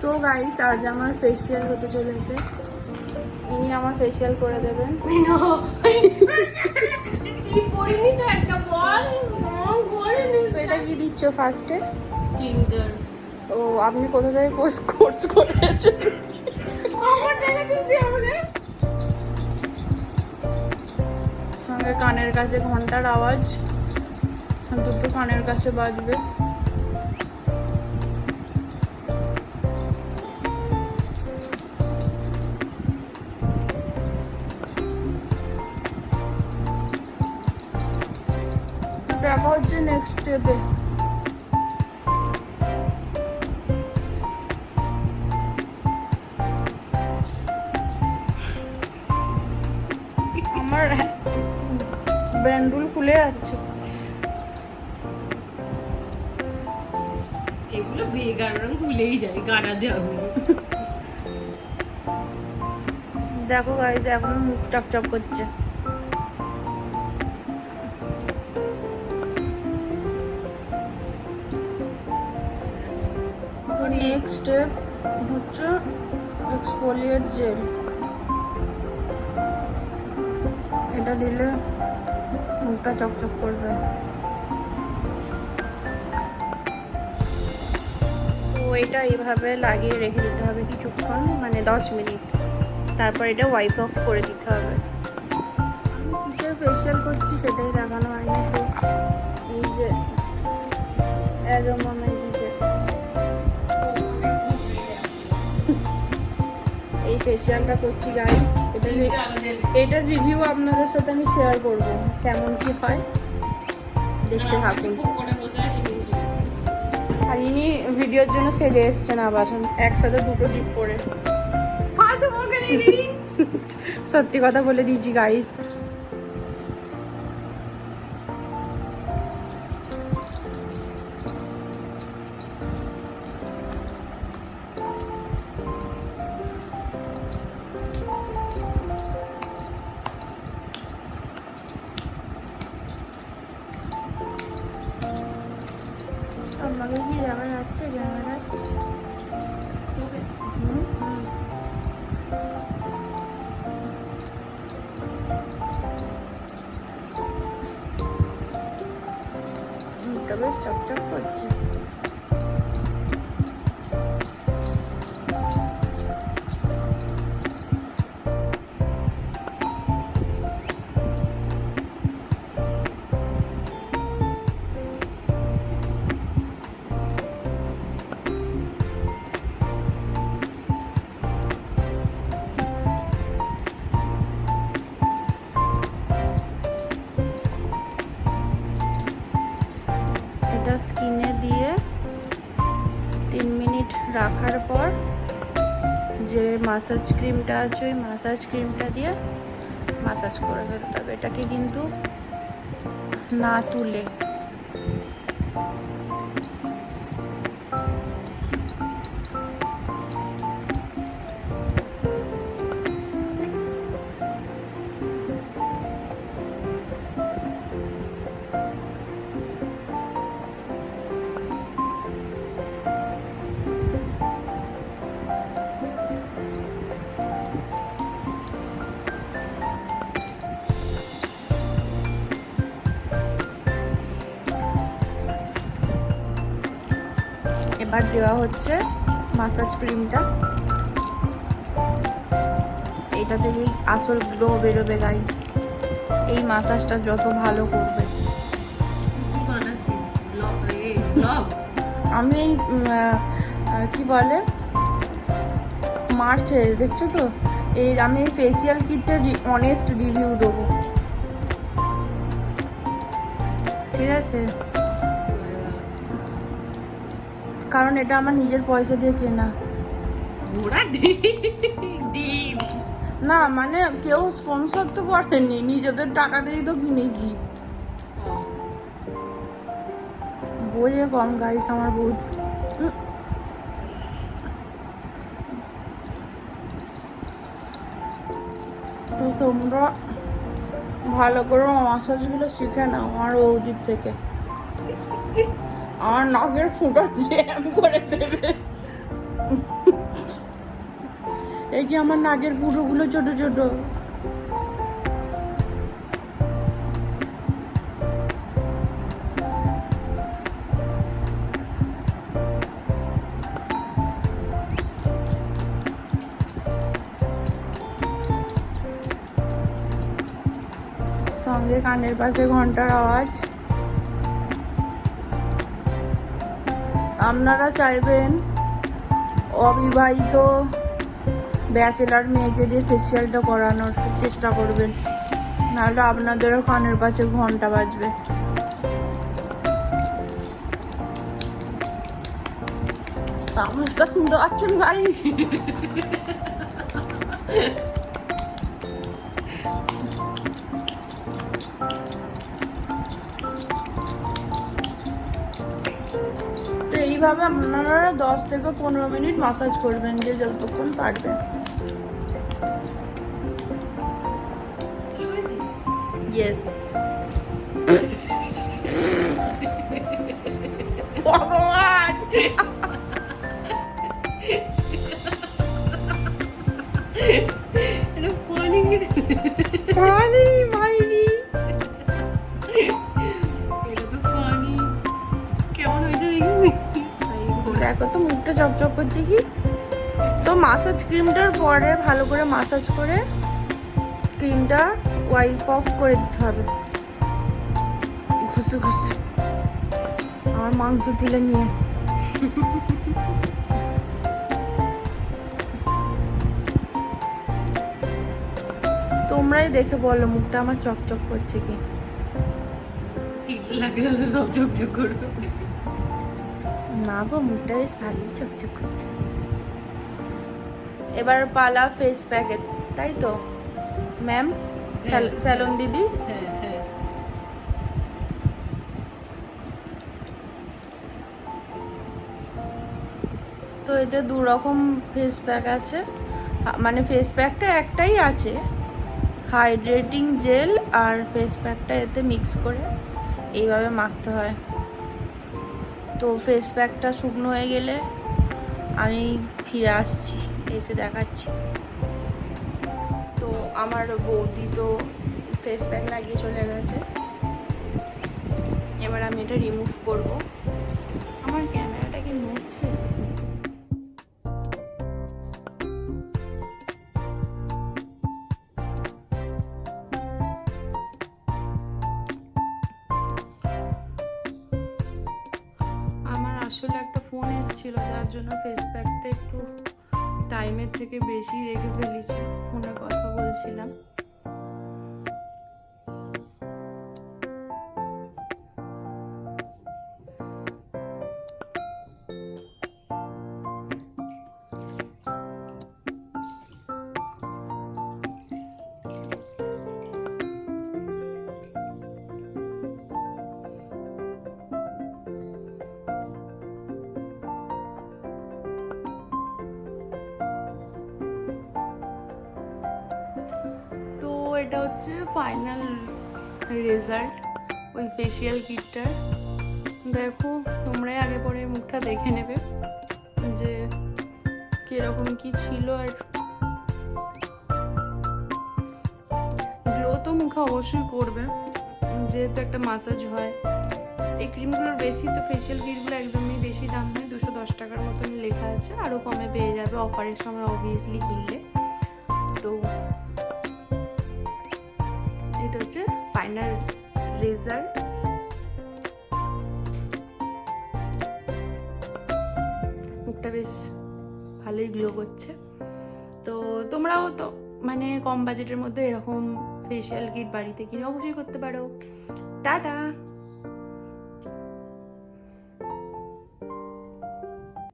So guys, আজ আমার facial হতে চলেছে। ইনি আমার ফেসিয়াল করে দেবেন। কি পরিনি তো একটা বল তো এটা কি দিচ্ছ ফার্স্টে? ক্লিনজার। ও, আপনি কোথা থেকে কোর্স করেছেন? আমার জানা দিছি আমারে। সঙ্গে কানের কাছে ঘন্টার আওয়াজ, দুটো কানের কাছে বাজবে। দেখা হচ্ছে নেক্সট স্টেপে। আমার ব্যান্ডুল খুলে যাচ্ছে। এগুলো বেগান রং ভুলেই যায় গানা দেওয়া হলো। দেখো গাইজ, এখন মুখ চপচপ করছে। তো নেক্সট স্টেপ হচ্ছে এক্সফোলিয়েট জেল। এটা দিলে মুখটা চকচক করবে। সো এটা এইভাবে লাগিয়ে রেখে দিতে হবে কিছুক্ষণ, মানে 10 মিনিট। তারপর এটা ওয়াইপ অফ করে দিতে হবে। আমি কিসের ফেসিয়াল করছি সেটাই দেখানো হয়নি। তো এই যে অ্যারোমা ম্যাজিকের এই ফেসিয়ালটা করছি গাইস। এটার রিভিউ আপনাদের সাথে আমি শেয়ার করব, কেমন কি হয় দেখতে থাকুন। আর ইনি ভিডিওর জন্য সেজে এসছেন আবার একসাথে দুটো টিপ করে। সত্যি কথা বলে দিয়েছি গাইস। আমাকে কি দেখা যাচ্ছে ক্যামেরায়? মুখটা বেশ চকচক করছে। এটা স্কিনে দিয়ে 3 মিনিট রাখার পর যে মাসাজ ক্রিমটা আছে ওই মাসাজ ক্রিমটা দিয়ে মাসাজ করে ফেলতে হবে। এটাকে কিন্তু না তুলে। এবার দেওয়া হচ্ছে মাসাজ ক্রিমটা। এটা থেকেই আসল গ্লো বেরোবে গাইস। এই মাসাজটা যত ভালো করবে। আমি এই কি বলে মার্চে, দেখছো তো, আমি এই ফেসিয়াল কিটটা অনেস্ট রিভিউ দেবো, ঠিক আছে? কারণ এটা আমার নিজের পয়সা দিয়ে কেনা না, মানে কেউ স্পন্সর তো করেনি, নিজেদের টাকা দিয়েই তো কিনেছি। বইয়ে কম গাইস আমার বহুত। তো তোমরা ভালো করে মাসাজগুলো শিখে নাও আমার বৌদির থেকে। আমার নাকের ফুটা জ্যাম করে দেবে। এই কি আমার নাকের পুরোগুলো ছোট ছোট। সঙ্গে কানের পাশে ঘন্টার আওয়াজ। আপনারা চাইবেন অবিবাহিত ব্যাচেলার মেয়েকে দিয়ে ফেসিয়ালটা করানোর চেষ্টা করবেন, নাহলে আপনাদেরও কানের পাশে ঘন্টা বাজবে। সুন্দর আছেন গাড়ি। তো এইভাবে আপনারা 10 থেকে 15 মিনিট মাসাজ করবেন, যে যতক্ষণ পারবেন। ইয়েস। ভগবান, এটা funny কিছু। পানি মাইনি। এটা তো funny। কেমন হয়েছে দেখি? দেখো তো মুখটা চকচক করছে কি। তো মাসাজ ক্রিমটার পরে ভালো করে মাসাজ করে ক্রিমটা ওয়াইপ অফ করে দিতে হবে। ঘুষে ঘুষে আমার মাংস তুলে নিয়ে। তোমরাই দেখে বলো মুখটা আমার চকচক করছে কি। হিট লাগালে সব ঝকঝক করবে। না গো, মুখটা বেশ ভালোই চকচক করছে। এবার পালা ফেস প্যাকের, তাই তো ম্যাম? স্যালন দিদি। হ্যাঁ হ্যাঁ। তো এতে 2 রকম ফেস প্যাক আছে, মানে ফেস প্যাকটা একটাই আছে, হাইড্রেটিং জেল আর ফেস প্যাকটা এতে মিক্স করে এইভাবে মাখতে হয়। তো ফেস প্যাকটা শুকনো হয়ে গেলে আমি ফিরে আসছি, এসে দেখাচ্ছি। তো আমার বৌদি তো ফেস প্যাক লাগিয়ে চলে গেছে, এবার আমি এটা রিমুভ করব। আমার ক্যামেরাটা কি নড়ছে? আমার আসলে একটা ফোন এসেছিল, যার জন্য ফেস প্যাকটা একটু টাইমের থেকে বেশি রেখে ফেলেছি, ফোনে কথা বলছিলাম। এটা হচ্ছে ফাইনাল রেজাল্ট ওই ফেসিয়াল কিটটার। দেখো তোমরাই আগে পরে মুখটা দেখে নেবে যে কিরকম কি ছিল। আর গ্লো তো মুখে অবশ্যই করবে, যেহেতু একটা মাসাজ হয়। এই ক্রিমগুলোর বেশি তো, ফেসিয়াল কিটগুলো একদমই বেশি দাম নয়, 210 টাকার মতন লেখা আছে, আরও কমে পেয়ে যাবে অফারের সময় অবভিয়াসলি কিনলে। তো এটা হচ্ছে ফাইনাল রেজাল্ট। মুখটা বেশ ভালোই গ্লো করছে। তো তোমরাও তো মানে কম বাজেটের মধ্যে এরকম ফেসিয়াল কিট বাড়িতে কিনে অবশ্যই করতে পারো। টাটা।